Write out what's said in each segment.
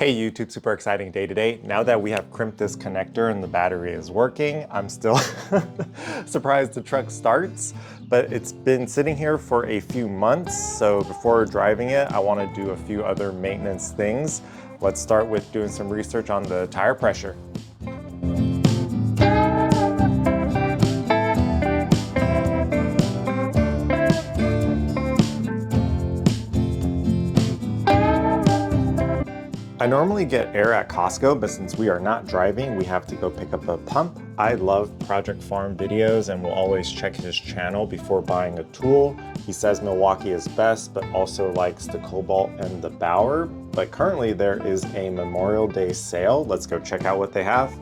Hey YouTube, super exciting day today. Now that we have crimped this connector and the battery is working, I'm still surprised the truck starts, but it's been sitting here for a few months. So before driving it, I want to do a few other maintenance things. Let's start with doing some research on the tire pressure. I normally get air at Costco, but since we are not driving, we have to go pick up a pump. I love Project Farm videos and will always check his channel before buying a tool. He says Milwaukee is best, but also likes the Cobalt and the Bauer. But currently there is a Memorial Day sale. Let's go check out what they have.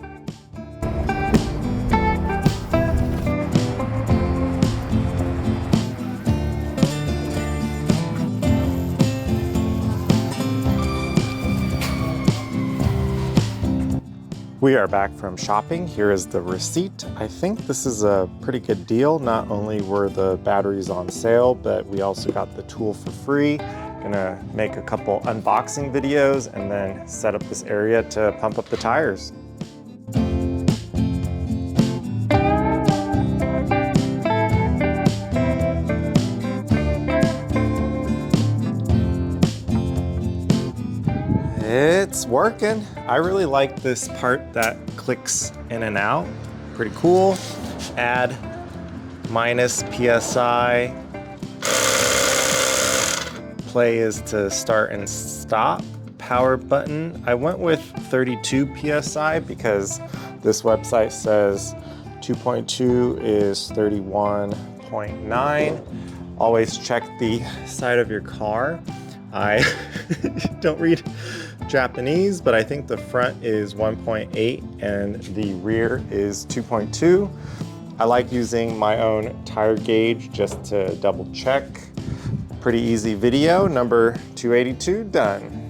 We are back from shopping. Here is the receipt. I think this is a pretty good deal. Not only were the batteries on sale, but we also got the tool for free. Gonna make a couple unboxing videos and then set up this area to pump up the tires. It's working. I really like this part that clicks in and out. Pretty cool. Add minus PSI. Play is to start and stop. Power button. I went with 32 PSI because this website says 2.2 is 31.9. Always check the side of your car. I don't read Japanese, but I think the front is 1.8 and the rear is 2.2. I like using my own tire gauge just to double check. Pretty easy video, number 282 done.